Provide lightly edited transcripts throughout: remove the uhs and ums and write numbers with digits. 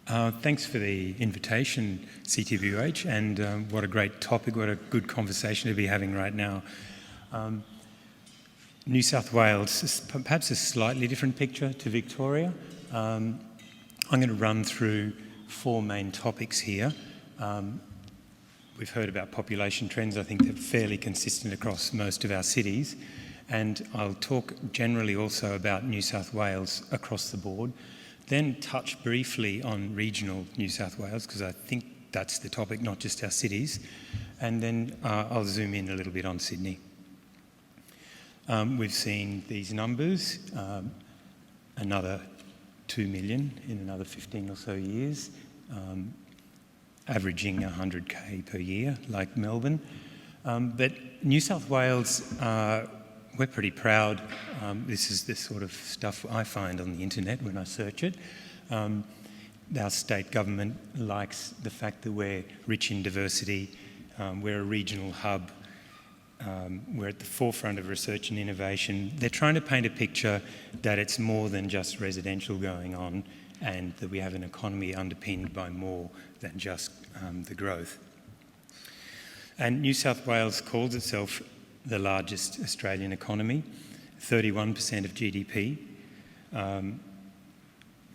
Thanks for the invitation, CTBUH, and what a great topic, what a good conversation to be having right now. New South Wales is perhaps a slightly different picture to Victoria. I'm going to run through four main topics here. We've heard about population trends. I think they're fairly consistent across most of our cities. And I'll talk generally also about New South Wales across the board, then touch briefly on regional New South Wales, because I think that's the topic, not just our cities. And then I'll zoom in a little bit on Sydney. We've seen these numbers, another 2 million in another 15 or so years, averaging 100k per year, like Melbourne. But New South Wales, we're pretty proud. This is the sort of stuff I find on the internet when I search it. Our state government likes the fact that we're rich in diversity. We're a regional hub. We're at the forefront of research and innovation. They're trying to paint a picture that it's more than just residential going on and that we have an economy underpinned by more than just the growth. And New South Wales calls itself the largest Australian economy, 31% of GDP.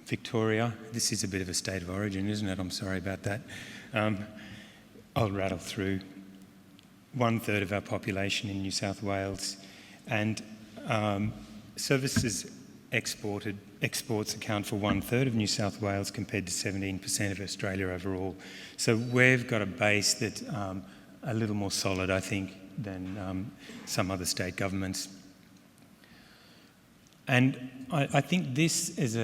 Victoria, this is a bit of a state of origin, isn't it? I'm sorry about that. I'll rattle through. 1/3 of our population in New South Wales, and services exports account for 1/3 of New South Wales compared to 17% of Australia overall. So we've got a base that's a little more solid, I think, than some other state governments. And I think this is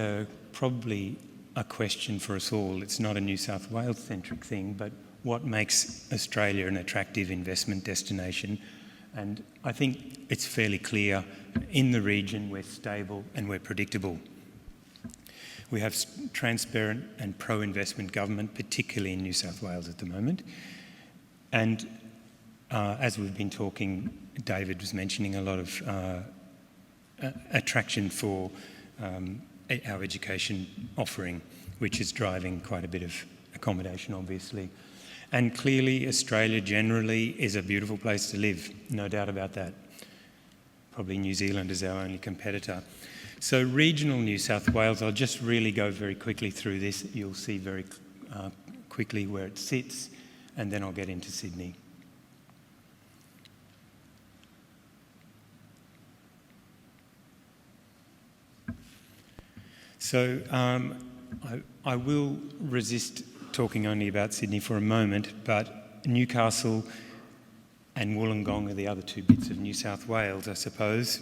probably a question for us all. It's not a New South Wales-centric thing, but what makes Australia an attractive investment destination? And I think it's fairly clear, in the region we're stable and we're predictable. We have transparent and pro-investment government, particularly in New South Wales at the moment. And as we've been talking, David was mentioning a lot of attraction for our education offering, which is driving quite a bit of accommodation, obviously. And clearly, Australia generally is a beautiful place to live, no doubt about that. Probably New Zealand is our only competitor. So regional New South Wales, I'll just really go very quickly through this. You'll see very quickly where it sits, and then I'll get into Sydney. So I will resist talking only about Sydney for a moment, but Newcastle and Wollongong are the other two bits of New South Wales, I suppose.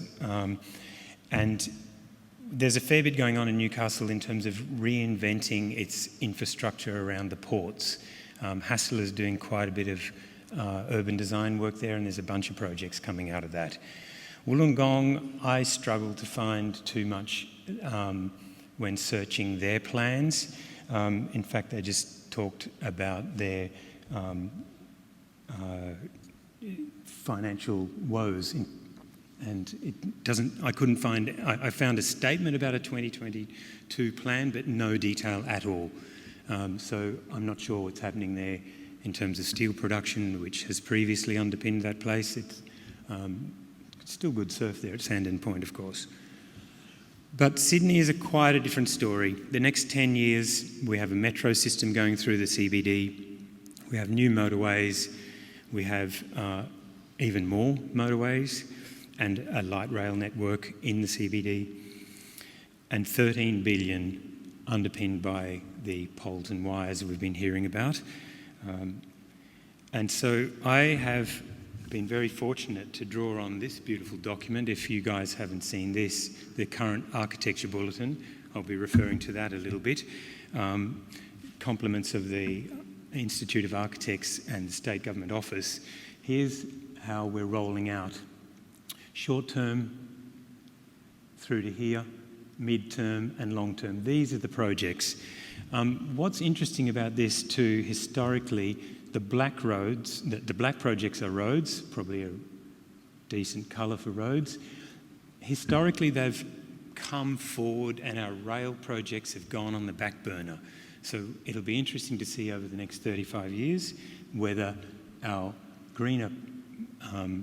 And there's a fair bit going on in Newcastle in terms of reinventing its infrastructure around the ports. Hassell is doing quite a bit of urban design work there, and there's a bunch of projects coming out of that. Wollongong, I struggle to find too much when searching their plans. In fact, they just talked about their financial woes, and it doesn't. I couldn't find. I found a statement about a 2022 plan, but no detail at all. So I'm not sure what's happening there in terms of steel production, which has previously underpinned that place. It's still good surf there at Sandon Point, of course. But Sydney is quite a different story. The next 10 years, we have a metro system going through the CBD. We have new motorways. We have even more motorways and a light rail network in the CBD. And 13 billion underpinned by the poles and wires we've been hearing about. And so I have been very fortunate to draw on this beautiful document. If you guys haven't seen this, the current architecture bulletin, I'll be referring to that a little bit. Compliments of the Institute of Architects and the State Government Office. Here's how we're rolling out. Short term through to here, mid-term and long-term. These are the projects. What's interesting about this too, historically, the black roads, the black projects are roads, probably a decent colour for roads. Historically, they've come forward and our rail projects have gone on the back burner. So it'll be interesting to see over the next 35 years whether our greener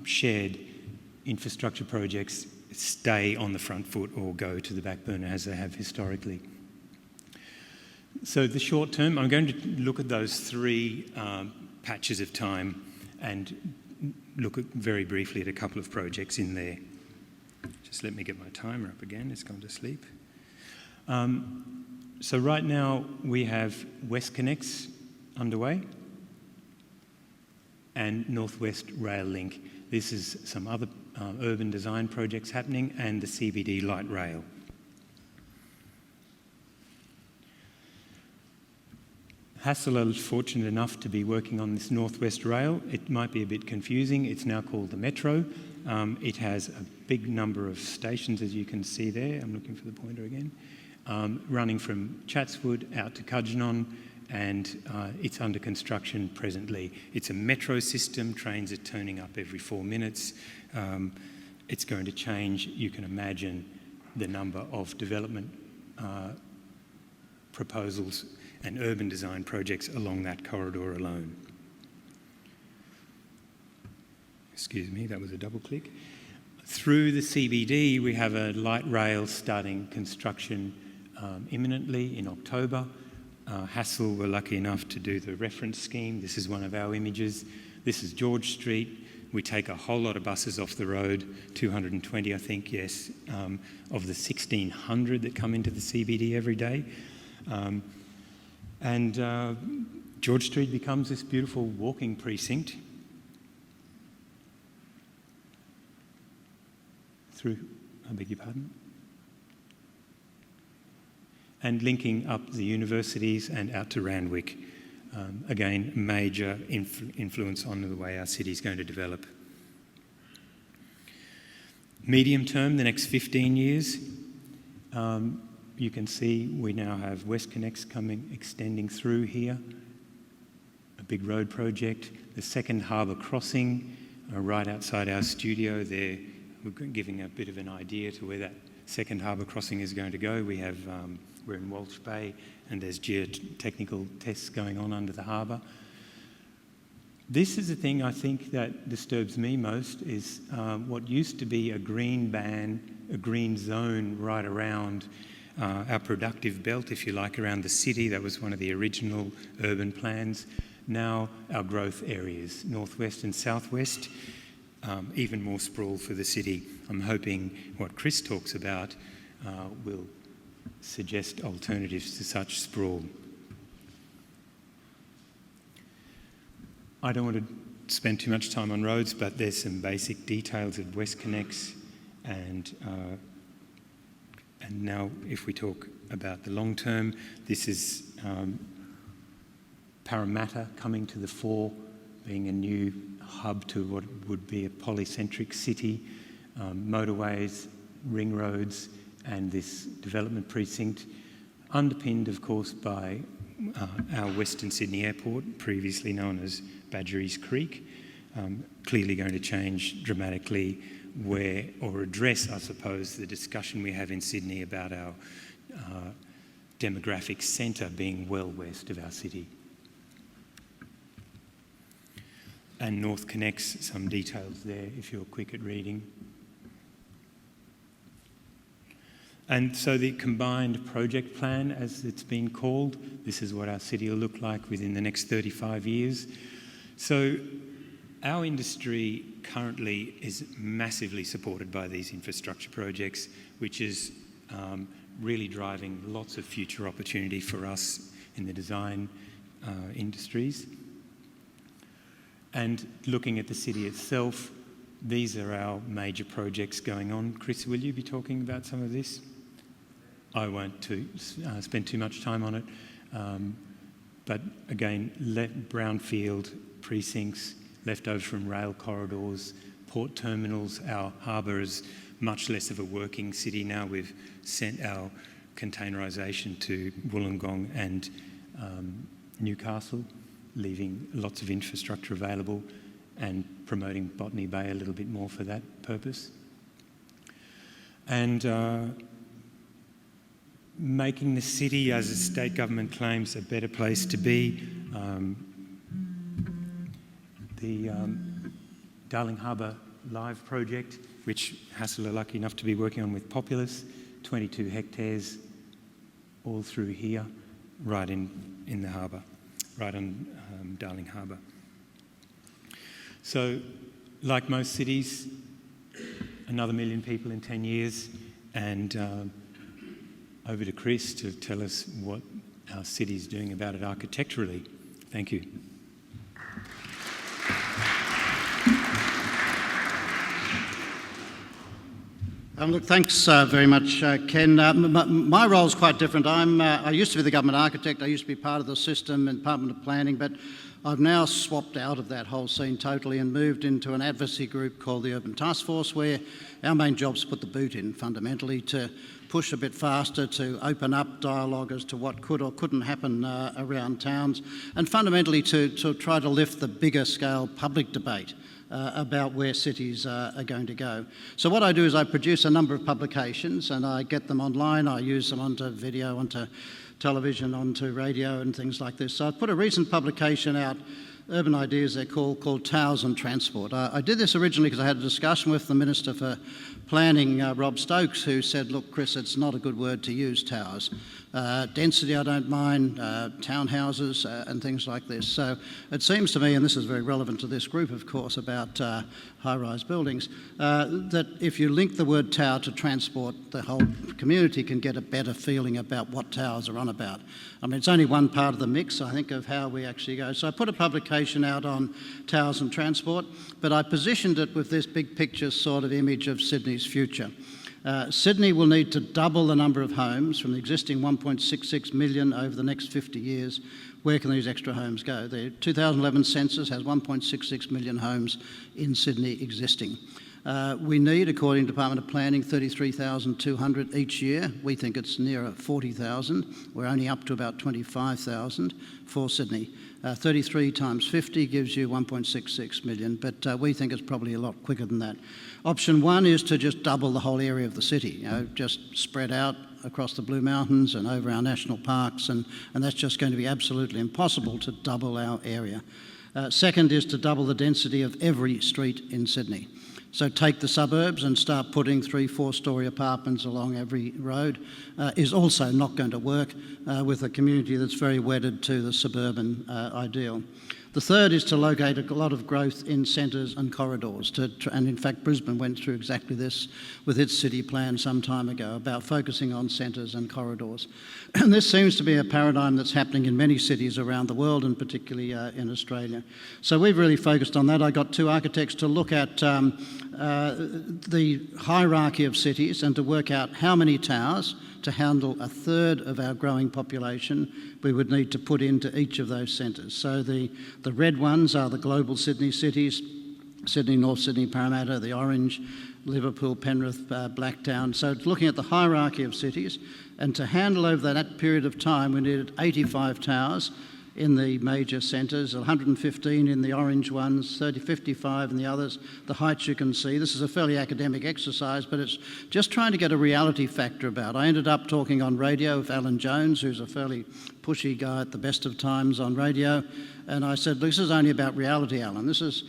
shared infrastructure projects stay on the front foot or go to the back burner as they have historically. So the short term, I'm going to look at those three patches of time and look at very briefly at a couple of projects in there. Just let me get my timer up again, it's gone to sleep. So right now we have WestConnex underway and Northwest Rail Link. This is some other urban design projects happening and the CBD light rail. Hassell is fortunate enough to be working on this Northwest Rail. It might be a bit confusing. It's now called the Metro. It has a big number of stations, as you can see there. I'm looking for the pointer again. Running from Chatswood out to Cudgenon, and it's under construction presently. It's a metro system. Trains are turning up every 4 minutes. It's going to change, you can imagine, the number of development proposals and urban design projects along that corridor alone. Excuse me, that was a double click. Through the CBD, we have a light rail starting construction imminently in October. Hassell were lucky enough to do the reference scheme. This is one of our images. This is George Street. We take a whole lot of buses off the road, 220 I think, yes, of the 1,600 that come into the CBD every day. George Street becomes this beautiful walking precinct through, I beg your pardon, and linking up the universities and out to Randwick. Again, major influence on the way our city is going to develop. Medium term, the next 15 years, you can see we now have WestConnex extending through here, a big road project. The second Harbour crossing, right outside our studio there, we're giving a bit of an idea to where that second Harbour crossing is going to go. We have, we're in Walsh Bay and there's geotechnical tests going on under the harbour. This is the thing I think that disturbs me most is what used to be a green band, a green zone right around our productive belt, if you like, around the city. That was one of the original urban plans. Now our growth areas, northwest and southwest, even more sprawl for the city. I'm hoping what Chris talks about will suggest alternatives to such sprawl. I don't want to spend too much time on roads, but there's some basic details of WestConnex and now if we talk about the long term, this is Parramatta coming to the fore, being a new hub to what would be a polycentric city, motorways, ring roads, and this development precinct, underpinned, of course, by our Western Sydney Airport, previously known as Badgerys Creek, clearly going to change dramatically where, or address, I suppose, the discussion we have in Sydney about our demographic centre being well west of our city. And North connects, some details there if you're quick at reading. And so the combined project plan, as it's been called, this is what our city will look like within the next 35 years. So our industry currently is massively supported by these infrastructure projects, which is really driving lots of future opportunity for us in the design industries. And looking at the city itself, these are our major projects going on. Chris, will you be talking about some of this? I won't spend too much time on it. But again, brownfield precincts, left over from rail corridors, port terminals. Our harbour is much less of a working city now. We've sent our containerisation to Wollongong and Newcastle, leaving lots of infrastructure available and promoting Botany Bay a little bit more for that purpose. And making the city, as a state government claims, a better place to be. The Darling Harbour Live project, which Hassell are lucky enough to be working on with Populous, 22 hectares all through here, right in the harbour, right on Darling Harbour. So, like most cities, another 1 million people in 10 years, and over to Chris to tell us what our city's doing about it architecturally. Thank you. Look, thanks very much, Ken. My role is quite different. I used to be the government architect. I used to be part of the system and Department of Planning, but I've now swapped out of that whole scene totally and moved into an advocacy group called the Urban Taskforce, where our main job is to put the boot in, fundamentally, to push a bit faster, to open up dialogue as to what could or couldn't happen around towns, and fundamentally to try to lift the bigger scale public debate about where cities are going to go. So what I do is I produce a number of publications and I get them online. I use them onto video, onto television, onto radio and things like this. So I put a recent publication out, Urban Ideas they're called Towers and Transport. I did this originally because I had a discussion with the Minister for Planning, Rob Stokes, who said, look, Chris, it's not a good word to use, towers. Density I don't mind, townhouses and things like this. So it seems to me, and this is very relevant to this group, of course, about high-rise buildings, that if you link the word tower to transport, the whole community can get a better feeling about what towers are on about. I mean, it's only one part of the mix, I think, of how we actually go. So I put a publication out on towers and transport, but I positioned it with this big picture sort of image of Sydney's future. Sydney will need to double the number of homes from the existing 1.66 million over the next 50 years. Where can these extra homes go? The 2011 census has 1.66 million homes in Sydney existing. We need, according to Department of Planning, 33,200 each year. We think it's nearer 40,000. We're only up to about 25,000 for Sydney. 33 times 50 gives you 1.66 million, but we think it's probably a lot quicker than that. Option one is to just double the whole area of the city, just spread out across the Blue Mountains and over our national parks, and that's just going to be absolutely impossible to double our area. Second is to double the density of every street in Sydney. So take the suburbs and start putting 3-4-storey apartments along every road is also not going to work with a community that's very wedded to the suburban ideal. The third is to locate a lot of growth in centres and corridors. And in fact, Brisbane went through exactly this with its city plan some time ago, about focusing on centres and corridors. And this seems to be a paradigm that's happening in many cities around the world, and particularly in Australia. So we've really focused on that. I got 2 architects to look at the hierarchy of cities and to work out how many towers to handle a third of our growing population we would need to put into each of those centres. So the red ones are the global Sydney cities, Sydney, North Sydney, Parramatta, the orange, Liverpool, Penrith, Blacktown. So it's looking at the hierarchy of cities, and to handle over that period of time we needed 85 towers in the major centres, 115 in the orange ones, 55 in the others. The heights you can see. This is a fairly academic exercise, but it's just trying to get a reality factor about. I ended up talking on radio with Alan Jones, who's a fairly pushy guy at the best of times on radio, and I said, this is only about reality, Alan. This is,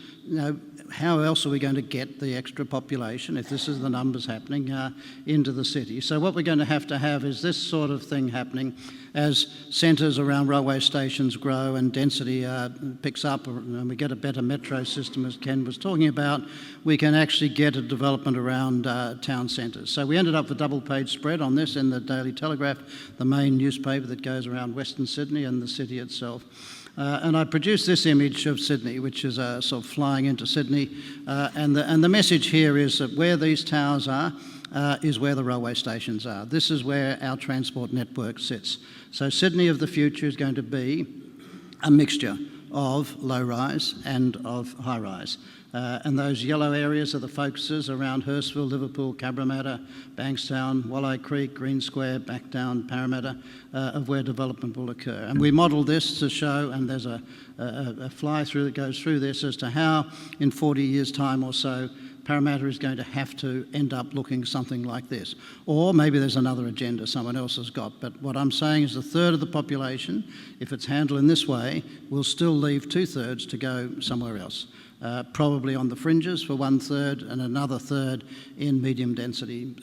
how else are we going to get the extra population, if this is the numbers happening, into the city? So what we're going to have is this sort of thing happening as centres around railway stations grow and density picks up, and we get a better metro system, as Ken was talking about, we can actually get a development around town centres. So we ended up with a double-page spread on this in the Daily Telegraph, the main newspaper that goes around Western Sydney and the city itself. And I produced this image of Sydney, which is sort of flying into Sydney, and the message here is that where these towers are is where the railway stations are. This is where our transport network sits. So Sydney of the future is going to be a mixture of low-rise and of high-rise. And those yellow areas are the focuses around Hurstville, Liverpool, Cabramatta, Bankstown, Walleye Creek, Green Square, Backtown, Parramatta, of where development will occur. And we modelled this to show, and there's a fly-through that goes through this, as to how in 40 years' time or so Parramatta is going to have to end up looking something like this. Or maybe there's another agenda someone else has got. But what I'm saying is a third of the population, if it's handled in this way, will still leave 2/3 to go somewhere else. Probably on the fringes for 1/3 and another third in medium density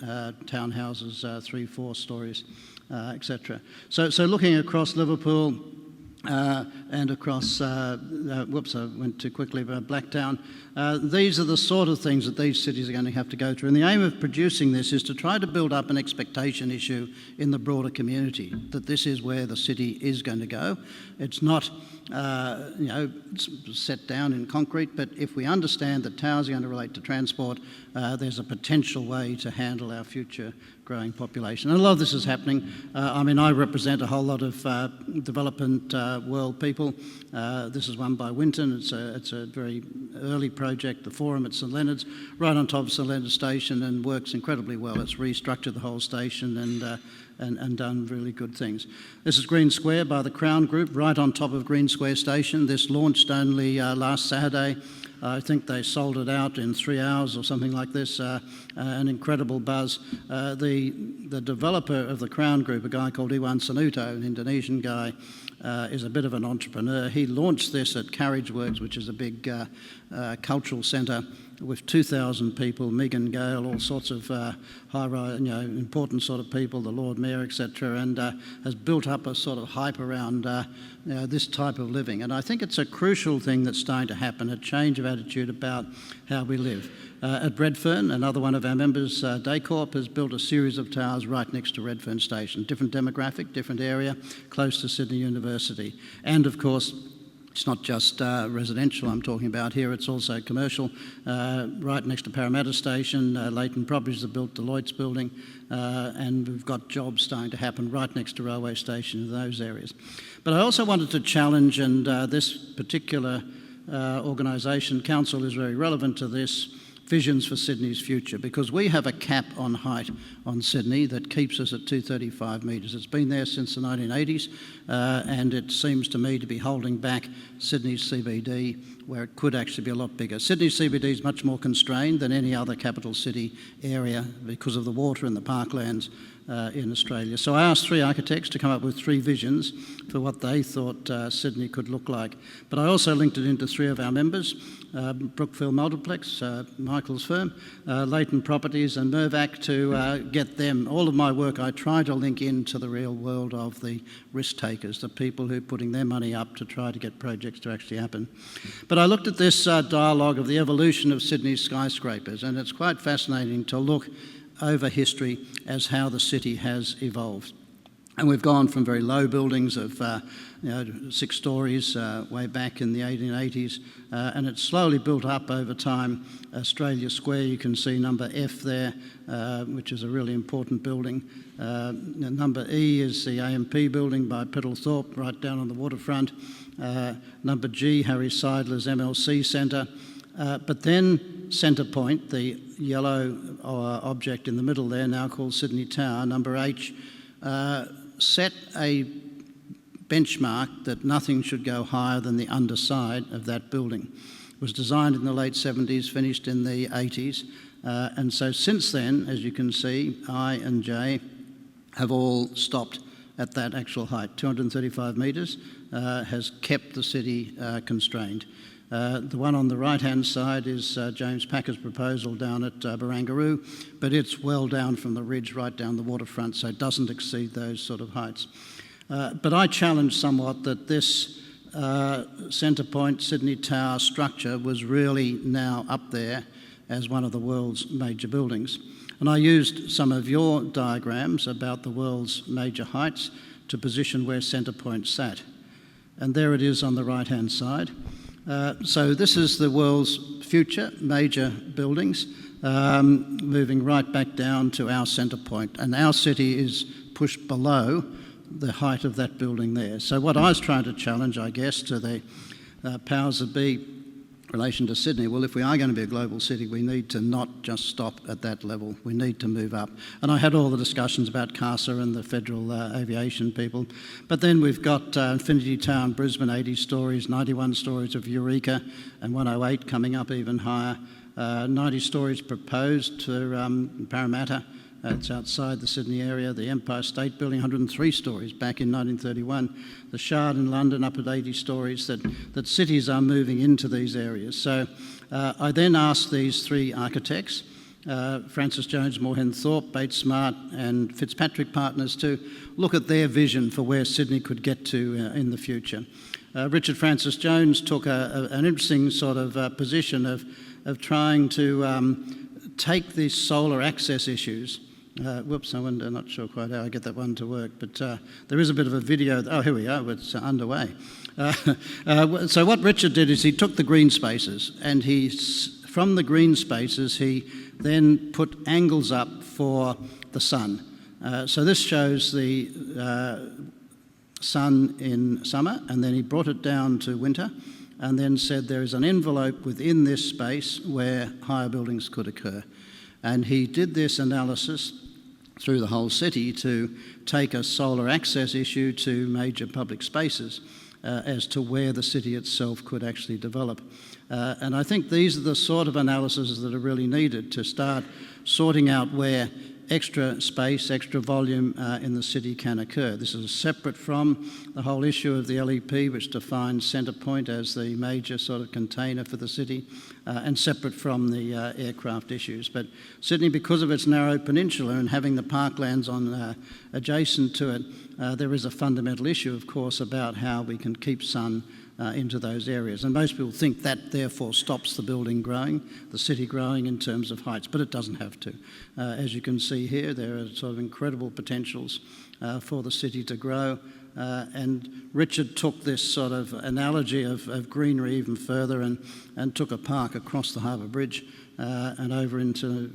townhouses, 3-4 stories, etc. So looking across Liverpool, and across, whoops, I went too quickly, but Blacktown. These are the sort of things that these cities are going to have to go through. And the aim of producing this is to try to build up an expectation issue in the broader community, that this is where the city is going to go. It's not, set down in concrete, but if we understand that towers are going to relate to transport, there's a potential way to handle our future growing population. And a lot of this is happening. I represent a whole lot of development world people. This is one by Winton. It's a very early project, the Forum at St Leonard's, right on top of St Leonard's Station, and works incredibly well. It's restructured the whole station and done really good things. This is Green Square by the Crown Group, right on top of Green Square Station. This launched only last Saturday. I think they sold it out in 3 hours or something like this, an incredible buzz. The developer of the Crown Group, a guy called Iwan Sanuto, an Indonesian guy, is a bit of an entrepreneur. He launched this at Carriageworks, which is a big cultural centre with 2,000 people, Megan Gale, all sorts of high-rise, important sort of people, the Lord Mayor, etc., and has built up a sort of hype around this type of living. And I think it's a crucial thing that's starting to happen, a change of attitude about how we live. At Redfern, another one of our members, Daycorp, has built a series of towers right next to Redfern Station. Different demographic, different area, close to Sydney University. And of course, it's not just residential I'm talking about here, it's also commercial. Right next to Parramatta Station, Leighton Properties have built Deloitte's building, and we've got jobs starting to happen right next to Railway Station in those areas. But I also wanted to challenge, and this particular organisation, council, is very relevant to this, visions for Sydney's future, because we have a cap on height on Sydney that keeps us at 235 metres. It's been there since the 1980s, and it seems to me to be holding back Sydney's CBD, where it could actually be a lot bigger. Sydney's CBD is much more constrained than any other capital city area because of the water and the parklands in Australia. So I asked 3 architects to come up with 3 visions for what they thought Sydney could look like. But I also linked it into 3 of our members, Brookfield Multiplex, Michael's firm, Leighton Properties and Mervac, to get them. All of my work I try to link into the real world of the risk takers, the people who are putting their money up to try to get projects to actually happen. But I looked at this dialogue of the evolution of Sydney's skyscrapers, and it's quite fascinating to look over history as how the city has evolved. And we've gone from very low buildings of 6 stories way back in the 1880s, and it's slowly built up over time. Australia Square, you can see number F there, which is a really important building. Number E is the AMP building by Piddlethorpe, right down on the waterfront. Number G, Harry Seidler's MLC Centre. But then Centre Point, the yellow object in the middle there, now called Sydney Tower, number H, set a benchmark that nothing should go higher than the underside of that building. It was designed in the late 70s, finished in the 80s, and so since then, as you can see, I and J have all stopped at that actual height. 235 metres has kept the city constrained. The one on the right-hand side is James Packer's proposal down at Barangaroo, but it's well down from the ridge right down the waterfront, so it doesn't exceed those sort of heights. But I challenge somewhat that this Centre Point Sydney Tower structure was really now up there as one of the world's major buildings. And I used some of your diagrams about the world's major heights to position where Centre Point sat. And there it is on the right-hand side. So this is the world's future major buildings, moving right back down to our Centre Point. And our city is pushed below the height of that building there. So what I was trying to challenge, I guess, to the powers that be in relation to Sydney, well, if we are going to be a global city, we need to not just stop at that level. We need to move up. And I had all the discussions about CASA and the federal aviation people. But then we've got Infinity Tower in Brisbane, 80 stories, 91 stories of Eureka, and 108 coming up even higher. 90 stories proposed to Parramatta. It's outside the Sydney area. The Empire State Building, 103 stories back in 1931. The Shard in London up at 80 stories, that cities are moving into these areas. So I then asked these three architects, Francis Jones, Moorhen Thorpe, Bates Smart and Fitzpatrick Partners, to look at their vision for where Sydney could get to in the future. Richard Francis Jones took an interesting sort of position of trying to take these solar access issues. I'm not sure quite how I get that one to work, but there is a bit of a video. Oh, here we are, it's underway. So what Richard did is he took the green spaces, and from the green spaces he then put angles up for the sun. So this shows the sun in summer, and then he brought it down to winter, and then said there is an envelope within this space where higher buildings could occur. And he did this analysis through the whole city to take a solar access issue to major public spaces as to where the city itself could actually develop. And I think these are the sort of analyses that are really needed to start sorting out where extra space, extra volume in the city can occur. This is separate from the whole issue of the LEP, which defines Centre Point as the major sort of container for the city, and separate from the aircraft issues. But Sydney, because of its narrow peninsula and having the parklands on adjacent to it, there is a fundamental issue, of course, about how we can keep sun into those areas. And most people think that therefore stops the building growing, the city growing in terms of heights, but it doesn't have to. As you can see here, there are sort of incredible potentials for the city to grow. And Richard took this sort of analogy of greenery even further and took a park across the Harbour Bridge and over into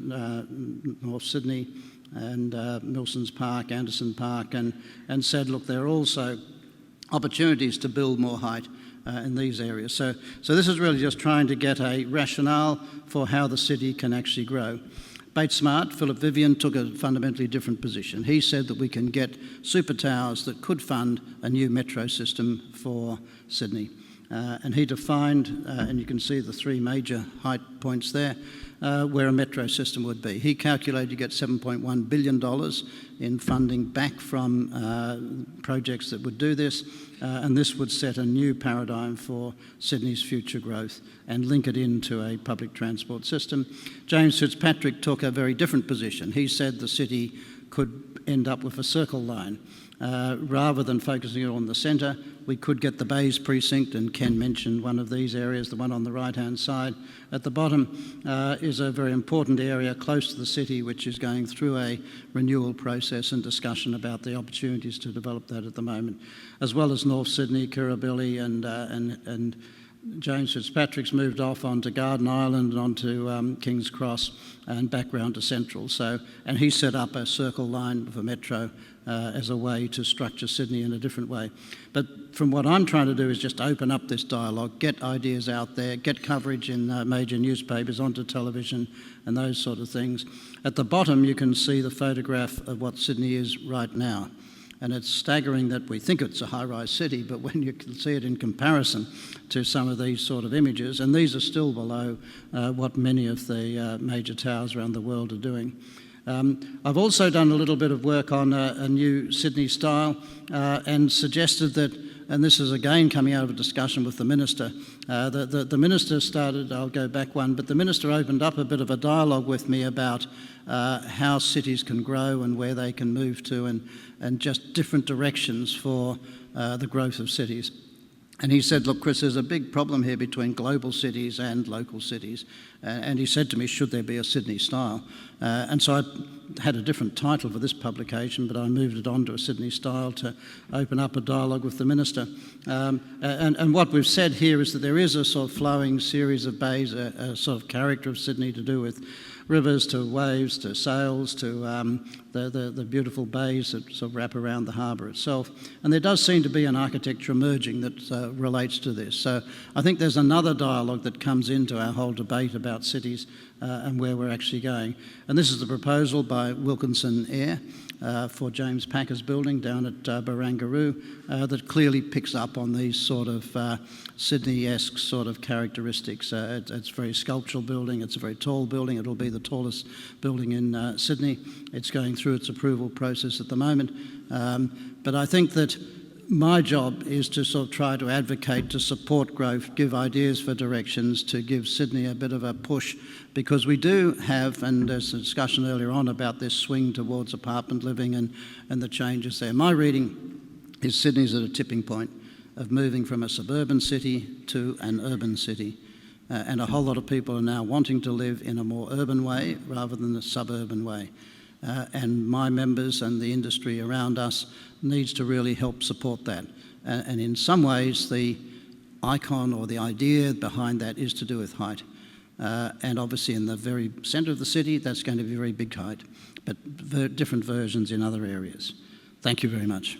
North Sydney and Milson's Park, Anderson Park, and said, look, there are also opportunities to build more height in these areas. So this is really just trying to get a rationale for how the city can actually grow. Bates Smart, Philip Vivian, took a fundamentally different position. He said that we can get super towers that could fund a new metro system for Sydney. And he defined, and you can see the three major height points there, where a metro system would be. He calculated you get $7.1 billion in funding back from projects that would do this, and this would set a new paradigm for Sydney's future growth and link it into a public transport system. James Fitzpatrick took a very different position. He said the city could end up with a circle line. Rather than focusing on the centre, we could get the Bays precinct, and Ken mentioned one of these areas, the one on the right-hand side. At the bottom is a very important area close to the city, which is going through a renewal process and discussion about the opportunities to develop that at the moment, as well as North Sydney, Kirribilli and James Fitzpatrick's moved off onto Garden Island and onto King's Cross and back round to Central. And he set up a circle line for Metro as a way to structure Sydney in a different way. But from what I'm trying to do is just open up this dialogue, get ideas out there, get coverage in major newspapers, onto television and those sort of things. At the bottom you can see the photograph of what Sydney is right now. And it's staggering that we think it's a high-rise city, but when you can see it in comparison to some of these sort of images, and these are still below what many of the major towers around the world are doing. I've also done a little bit of work on a new Sydney style and suggested that, and this is again coming out of a discussion with the Minister, the Minister started, I'll go back one, but the Minister opened up a bit of a dialogue with me about how cities can grow and where they can move to, and just different directions for the growth of cities. And he said, look, Chris, there's a big problem here between global cities and local cities. And he said to me, should there be a Sydney style? And so I had a different title for this publication, but I moved it on to a Sydney style to open up a dialogue with the Minister. And what we've said here is that there is a sort of flowing series of bays, a sort of character of Sydney to do with rivers to waves to sails to the beautiful bays that sort of wrap around the harbour itself. And there does seem to be an architecture emerging that relates to this. So I think there's another dialogue that comes into our whole debate about cities and where we're actually going. And this is the proposal by Wilkinson Eyre, for James Packer's building down at Barangaroo that clearly picks up on these sort of Sydney-esque sort of characteristics. It's a very sculptural building, it's a very tall building, it'll be the tallest building in Sydney. It's going through its approval process at the moment. But I think that my job is to sort of try to advocate, to support growth, give ideas for directions, to give Sydney a bit of a push, because we do have, and there's a discussion earlier on about this swing towards apartment living and the changes there. My reading is Sydney's at a tipping point of moving from a suburban city to an urban city. And a whole lot of people are now wanting to live in a more urban way rather than a suburban way. And my members and the industry around us needs to really help support that. And in some ways, the icon or the idea behind that is to do with height. And obviously in the very centre of the city, that's going to be very big height, but different versions in other areas. Thank you very much.